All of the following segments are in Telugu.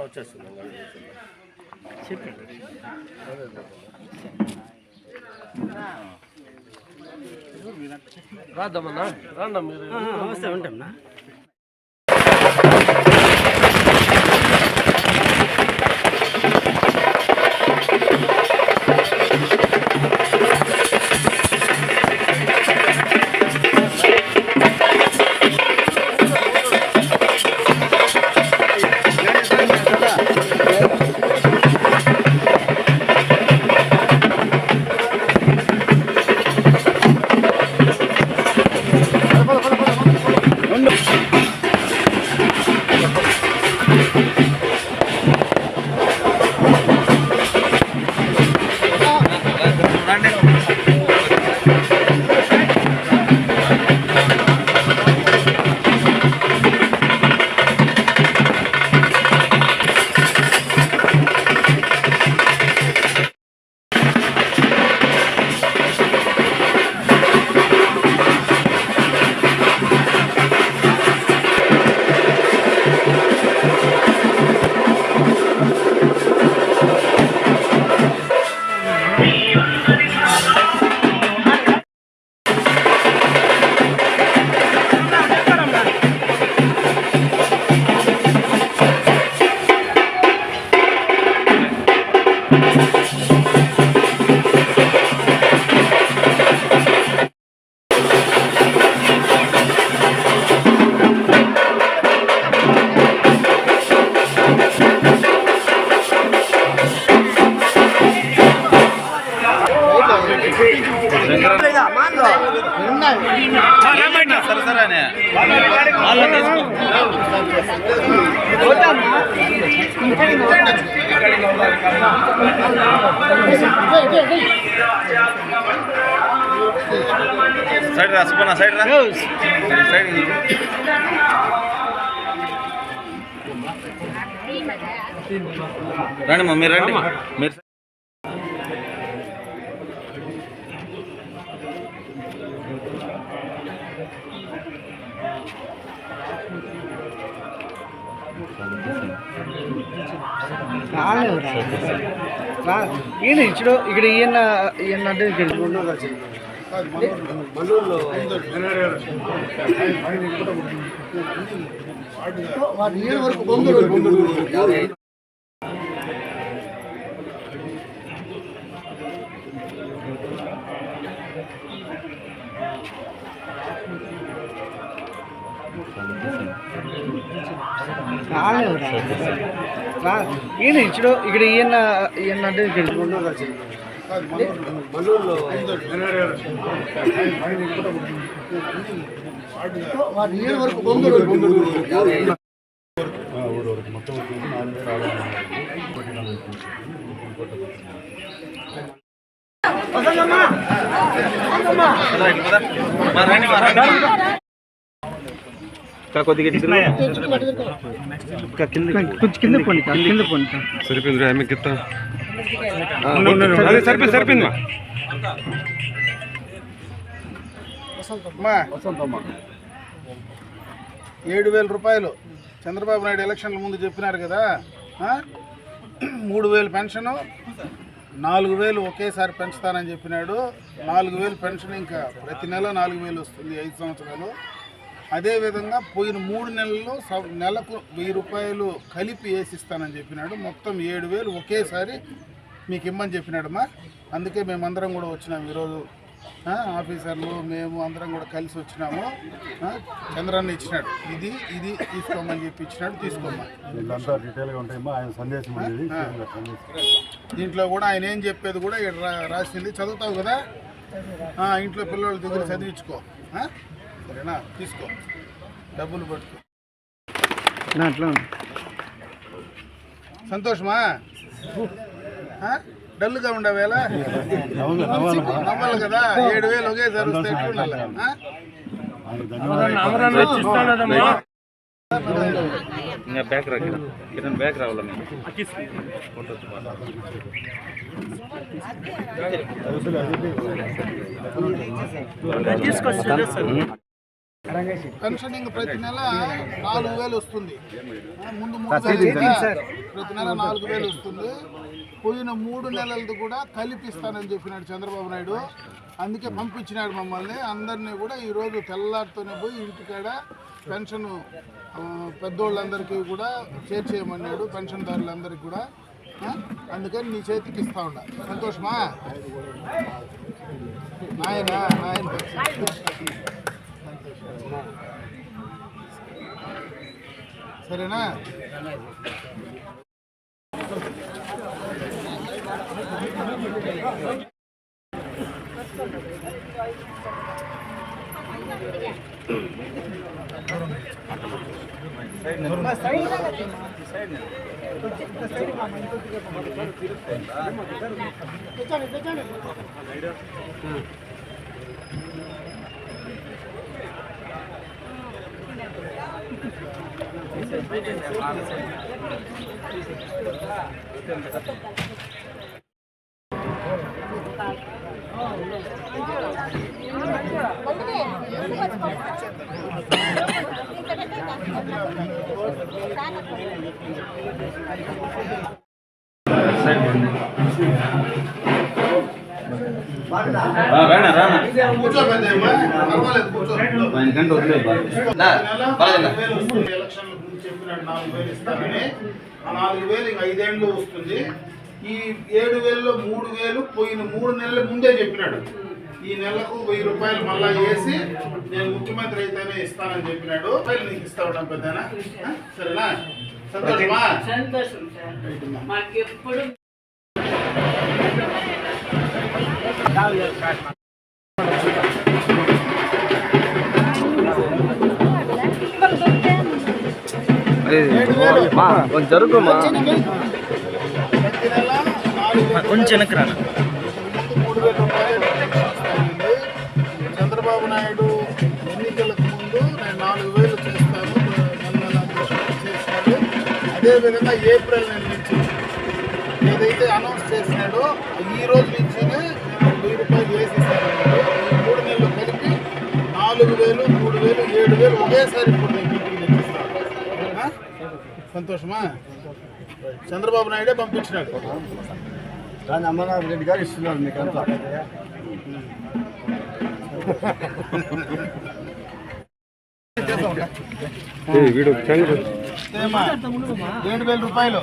వచ్చేస్తున్నాం. రాద్దమ్మన్నా రాండి మీరు వస్తే ఉంటామన్నా. సైడ్ రా సుబ్బన్న, సైడ్ రా, సైడ్. రండి మమ్మీ, రండి మీరు. ఈయన ఇచ్చుడు ఇక్కడ ఈయన అంటే ఇక్కడ మల్లూరులో వరకు బొంగులు ఈయన ఇచ్చుడు ఇక్కడ ఈయన అంటే ఇక్కడ మల్లూరులో వరకు బొంగులు మొత్తం కొద్దిగా కింద పోండి సరిపోయింది ఆమె గిత్త సరిపోయింది. వసంతమ్మ 7,000 రూపాయలు చంద్రబాబు నాయుడు ఎలక్షన్ల ముందు చెప్పినారు కదా. 3,000 పెన్షను, 4,000 ఒకేసారి పెంచుతానని చెప్పినాడు. 4,000 పెన్షన్ ఇంకా ప్రతి నెల 4,000 వస్తుంది 5 సంవత్సరాలు. అదేవిధంగా పోయిన 3 నెలల్లో నెలకు 1,000 రూపాయలు కలిపి వేసిస్తానని చెప్పినాడు. మొత్తం 7,000 ఒకేసారి మీకు ఇమ్మని చెప్పినాడమ్మా. అందుకే మేమందరం కూడా వచ్చినాము ఈరోజు. ఆఫీసర్లు మేము అందరం కూడా కలిసి వచ్చినాము. చంద్రాన్ని ఇచ్చినాడు, ఇది ఇది తీసుకోమని చెప్పి ఇచ్చినాడు. తీసుకోమా, దీంట్లో కూడా ఆయన ఏం చెప్పేది కూడా ఇక్కడ రాసింది. చదువుతావు కదా, ఇంట్లో పిల్లల దగ్గర చదివించుకో. సరేనా, తీసుకో, డబ్బులు పట్టుకో. సంతోషమా? డల్గా ఉండవేలా నవ్వాలి కదా. 7,000 ఒకేసారి వస్తే ఎట్లుండాలి? బ్యాక్ రా కిరణ్, బ్యాక్ రావాల. తీసుకొచ్చి పెన్షనింగ్ ప్రతి నెల 4,000 వస్తుంది. ముందు 3,000 ప్రతి నెల 4,000 వస్తుంది. పోయిన 3 నెలలది కూడా కలిపిస్తానని చెప్పినాడు చంద్రబాబు నాయుడు. అందుకే పంపించినాడు మమ్మల్ని అందరినీ కూడా. ఈరోజు తెల్లారితోనే పోయి ఇంటికాడ పెన్షన్ పెద్దోళ్ళందరికీ కూడా చేర్చేయమన్నాడు, పెన్షన్దారులందరికీ కూడా. అందుకని నీ చేతికి ఇస్తా ఉన్నా. సంతోషమా నాయన? సరేనా? ఎలక్షన్ చెప్పినాడు 4,000 ఇస్తానని. ఆ 4,000 ఇంకా 5 ఏళ్ళు వస్తుంది. ఈ 7,000లో 3,000 పోయిన 3 నెలల ముందే చెప్పినాడు. ఈ నెలకు 1,000 రూపాయలు మళ్ళా వేసి నేను ముఖ్యమంత్రి అయితేనే ఇస్తానని చెప్పినాడు. నీకు ఇస్తా ఉంటాం పెద్దనా? సరేనా? సంతోషమా? జరుగుమా కొంచెం చంద్రబాబు నాయుడు ఎన్నికలకు ముందు నేను 4,000 చేస్తాను చేసినాడు. అదేవిధంగా ఏప్రిల్ నెల నుంచి ఏదైతే అనౌన్స్ చేసినాడో ఈ రోజు నుంచినే నేను 1,000 రూపాయలు వేసిస్తాను. ఈ 3 నెలలు కలిపి 4,000, 3,000, 7,000 ఒకేసారి ఇప్పుడు నేను ఇంటికి తెచ్చిస్తాను. సంతోషమా? చంద్రబాబు నాయుడే పంపించినాడు. కానీ అమర్నాథ్ రెడ్డి గారు ఇస్తున్నారు మీకు అంతా. 7,000 రూపాయలు.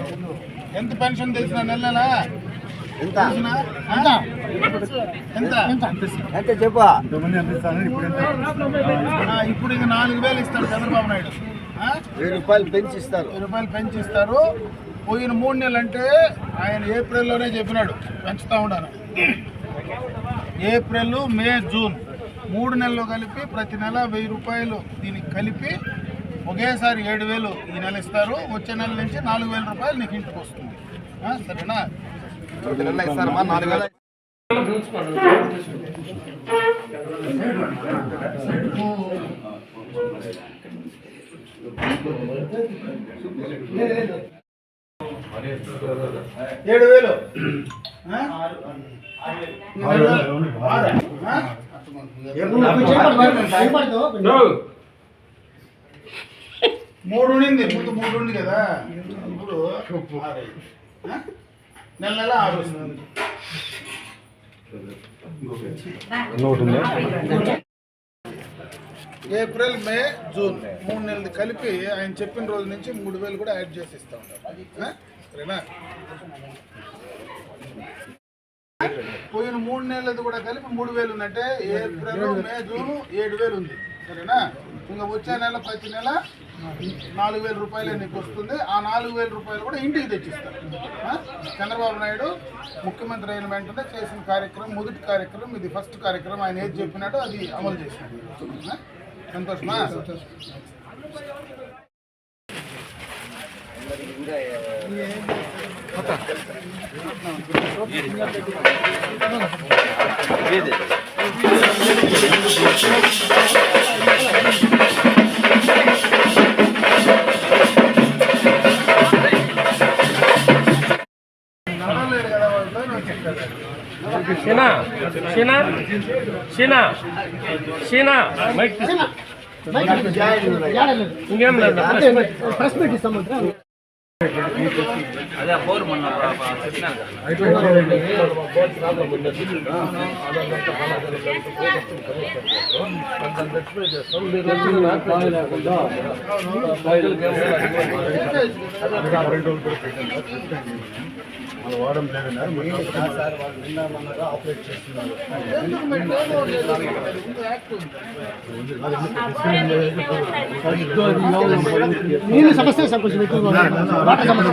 ఎంత పెన్షన్ తెలిసిన నెల నెల ఎంత చెప్పా? ఇప్పుడు ఇంక 4,000 ఇస్తాడు చంద్రబాబు నాయుడు. 1,000 రూపాయలు పెంచిస్తారు. 1,000 రూపాయలు పెంచిస్తారు. పోయిన 3 నెలలు అంటే ఆయన ఏప్రిల్లోనే చెప్పినాడు పెంచుతూ ఉన్నాను. ఏప్రిల్, మే, జూన్ 3 నెలలు కలిపి ప్రతి నెల 1,000 రూపాయలు దీనికి కలిపి ఒకేసారి 7,000 ఈ నెల ఇస్తారు. వచ్చే నెల నుంచి 4,000 రూపాయలు నీకు ఇంటికి వస్తుంది. సరేనా? ఇస్తారమ్మా 4,000. ఏడు వేలు 3 ఉండింది. ముందు 3 ఉంది కదా, ఇప్పుడు 6. నెల నెల 6 వస్తుంది. ఏప్రిల్, మే, జూన్ 3 నెలలు కలిపి ఆయన చెప్పిన రోజు నుంచి 3,000 కూడా యాడ్ చేసి ఇస్తా ఉంటారు. సరేనా? పోయిన 3 నెలలది కూడా కలిపి 3,000 ఉందంటే ఏప్రిల్, మే, జూన్ 7,000 ఉంది. సరేనా? ఇంకా వచ్చే నెల ప్రతి నెల 4,000 రూపాయలే నీకు వస్తుంది. ఆ 4,000 రూపాయలు కూడా ఇంటికి తెచ్చిస్తారు. చంద్రబాబు నాయుడు ముఖ్యమంత్రి అయిన వెంటనే చేసిన కార్యక్రమం, మొదటి కార్యక్రమం ఇది. ఫస్ట్ కార్యక్రమం ఆయన ఏది చెప్పినాడో అది అమలు చేసినాడు. సంతోషమా? ఇంకేం లేదు ప్రెస్ మీట్ ఇస్తాం అదే ఫోర్ మొన్న చెప్పినాను కదా. వారం లేదన్నారు సార్, వాళ్ళు నిన్న ఆపరేట్ చేస్తున్నారు. నీళ్ళు సమస్య సార్, కొంచెం ఎక్కువ వాటర్ సమస్య.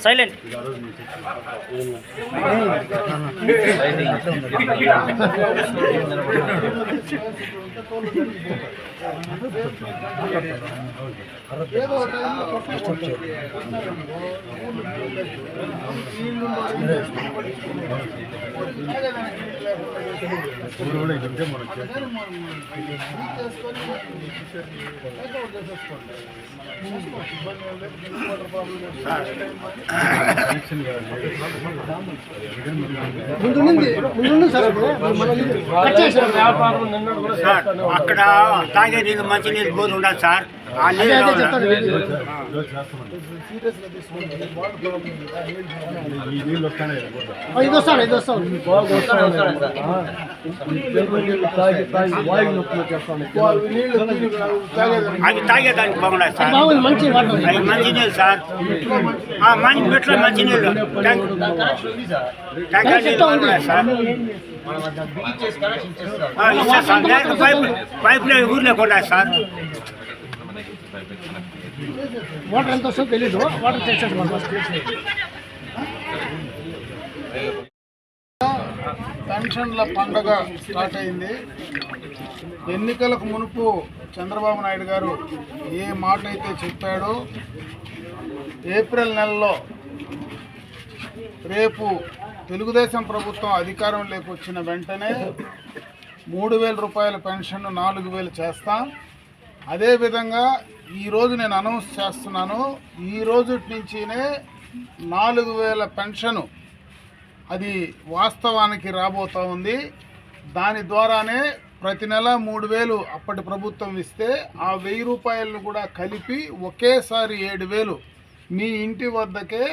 సైలెంట్. అక్కడ తాగే నీళ్ళు మంచి నీళ్ళు బోర్ ఉండదు సార్. ఆ నీళ్ళు 5 వస్తాడు అవి తాగేదానికి బాగుండదు సార్. మంచి వాటర్, అవి మంచి నీళ్ళు సార్. మంచి మెట్లో మంచి నీళ్ళు ట్యాంకర్ నీళ్ళు బాగుండదు సార్. ఇస్తారు సార్. డైరెక్ట్ పైప్ ఊర్లోకి ఉండదు సార్. వాటర్ ఎంత వస్తుందో తెలీదు. వాటర్ చేసేది పెన్షన్ల పండగ స్టార్ట్ అయింది. ఎన్నికలకు మునుపు చంద్రబాబు నాయుడు గారు ఏ మాట అయితే చెప్పాడో, ఏప్రిల్ నెలలో రేపు తెలుగుదేశం ప్రభుత్వం అధికారంలోకి వచ్చిన వెంటనే 3,000 రూపాయల పెన్షన్ 4,000 చేస్తాం. అదేవిధంగా ఈరోజు నేను అనౌన్స్ చేస్తున్నాను, ఈ రోజు నుంచినే 4,000 పెన్షను అది వాస్తవానికి రాబోతూ ఉంది. దాని ద్వారానే ప్రతి నెల 3,000 అప్పటి ప్రభుత్వం ఇస్తే ఆ 1,000 రూపాయలను కూడా కలిపి ఒకేసారి 7,000 మీ ఇంటి వద్దకే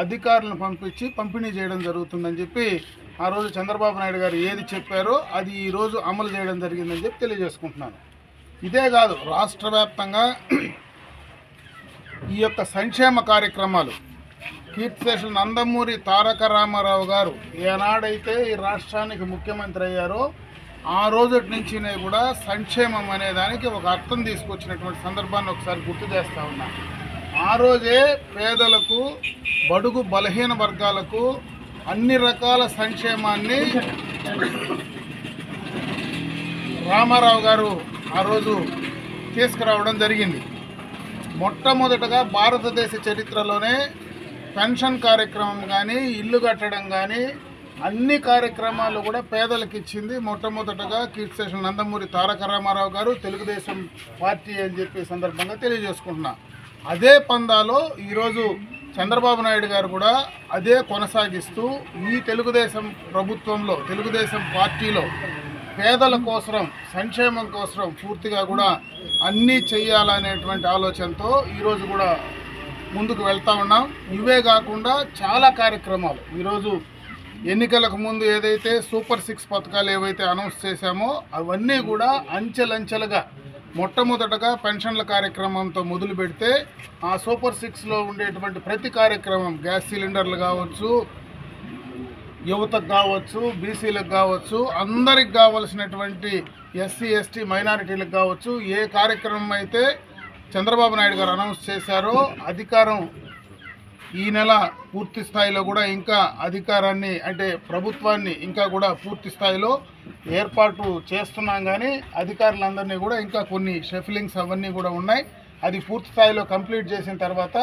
అధికారులను పంపించి పంపిణీ చేయడం జరుగుతుందని చెప్పి ఆ రోజు చంద్రబాబు నాయుడు గారు ఏది చెప్పారో అది ఈరోజు అమలు చేయడం జరిగిందని చెప్పి తెలియజేసుకుంటున్నాను. ఇదే కాదు, రాష్ట్ర వ్యాప్తంగా ఈ యొక్క సంక్షేమ కార్యక్రమాలు కీర్తిశేషులు నందమూరి తారక రామారావు గారు ఏనాడైతే ఈ రాష్ట్రానికి ముఖ్యమంత్రి అయ్యారో ఆ రోజు నుంచినే కూడా సంక్షేమం అనే దానికి ఒక అర్థం తీసుకొచ్చినటువంటి సందర్భాన్ని ఒకసారి గుర్తు చేస్తూ ఉన్నా. ఆ రోజే పేదలకు, బడుగు బలహీన వర్గాలకు అన్ని రకాల సంక్షేమాన్ని రామారావు గారు ఆ రోజు తీసుకురావడం జరిగింది. మొట్టమొదటగా భారతదేశ చరిత్రలోనే పెన్షన్ కార్యక్రమం కానీ, ఇల్లు కట్టడం కానీ అన్ని కార్యక్రమాలు కూడా పేదలకు ఇచ్చింది మొట్టమొదటగా కీర్తిశేషులు నందమూరి తారక రామారావు గారు, తెలుగుదేశం పార్టీ అని చెప్పి సందర్భంగా తెలియజేసుకుంటున్నా. అదే పందాలో ఈరోజు చంద్రబాబు నాయుడు గారు కూడా అదే కొనసాగిస్తూ ఈ తెలుగుదేశం ప్రభుత్వంలో, తెలుగుదేశం పార్టీలో పేదల కోసం, సంక్షేమం కోసం పూర్తిగా కూడా అన్నీ చెయ్యాలనేటువంటి ఆలోచనతో ఈరోజు కూడా ముందుకు వెళ్తూ ఉన్నాం. ఇవే కాకుండా చాలా కార్యక్రమాలు ఈరోజు ఎన్నికలకు ముందు ఏదైతే సూపర్ 6 పథకాలు ఏవైతే అనౌన్స్ చేశామో అవన్నీ కూడా అంచెలంచెలుగా మొట్టమొదటగా పెన్షన్ల కార్యక్రమంతో మొదలు పెడితే ఆ సూపర్ 6లో ఉండేటువంటి ప్రతి కార్యక్రమం, గ్యాస్ సిలిండర్లు కావచ్చు, యువతకు కావచ్చు, బీసీలకు కావచ్చు, అందరికి కావలసినటువంటి ఎస్సీ ఎస్టీ మైనారిటీలకు కావచ్చు, ఏ కార్యక్రమం అయితే చంద్రబాబు నాయుడు గారు అనౌన్స్ చేశారో అధికారం ఈ నెల పూర్తి స్థాయిలో కూడా ఇంకా అధికారాన్ని అంటే ప్రభుత్వాన్ని ఇంకా కూడా పూర్తి స్థాయిలో ఏర్పాటు చేస్తున్నాం. కానీ అధికారులందరినీ కూడా ఇంకా కొన్ని షెఫిలింగ్స్ అవన్నీ కూడా ఉన్నాయి. అది పూర్తి స్థాయిలో కంప్లీట్ చేసిన తర్వాత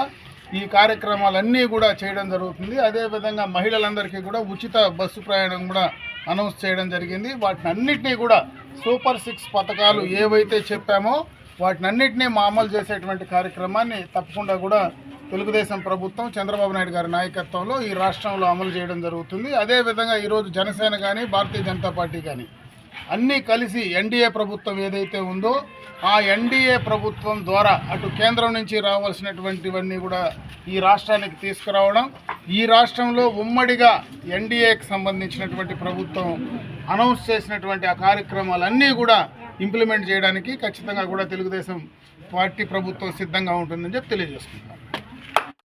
ఈ కార్యక్రమాలన్నీ కూడా చేయడం జరుగుతుంది. అదేవిధంగా మహిళలందరికీ కూడా ఉచిత బస్సు ప్రయాణం కూడా అనౌన్స్ చేయడం జరిగింది. వాటిని అన్నింటినీ కూడా సూపర్ 6 పథకాలు ఏవైతే చెప్పామో వాటిని అన్నింటినీ అమలు చేసేటువంటి కార్యక్రమాన్ని తప్పకుండా కూడా తెలుగుదేశం ప్రభుత్వం చంద్రబాబు నాయుడు గారి నాయకత్వంలో ఈ రాష్ట్రంలో అమలు చేయడం జరుగుతుంది. అదేవిధంగా ఈరోజు జనసేన కానీ భారతీయ జనతా పార్టీ కానీ అన్నీ కలిసి ఎన్డీఏ ప్రభుత్వం ఏదైతే ఉందో ఆ ఎన్డీఏ ప్రభుత్వం ద్వారా అటు కేంద్రం నుంచి రావాల్సినటువంటివన్నీ కూడా ఈ రాష్ట్రానికి తీసుకురావడం, ఈ రాష్ట్రంలో ఉమ్మడిగా ఎన్డీఏకి సంబంధించినటువంటి ప్రభుత్వం అనౌన్స్ చేసినటువంటి ఆ కార్యక్రమాలన్నీ కూడా ఇంప్లిమెంట్ చేయడానికి ఖచ్చితంగా కూడా తెలుగుదేశం పార్టీ ప్రభుత్వం సిద్ధంగా ఉంటుందని చెప్పి తెలియజేసుకుంటున్నాం.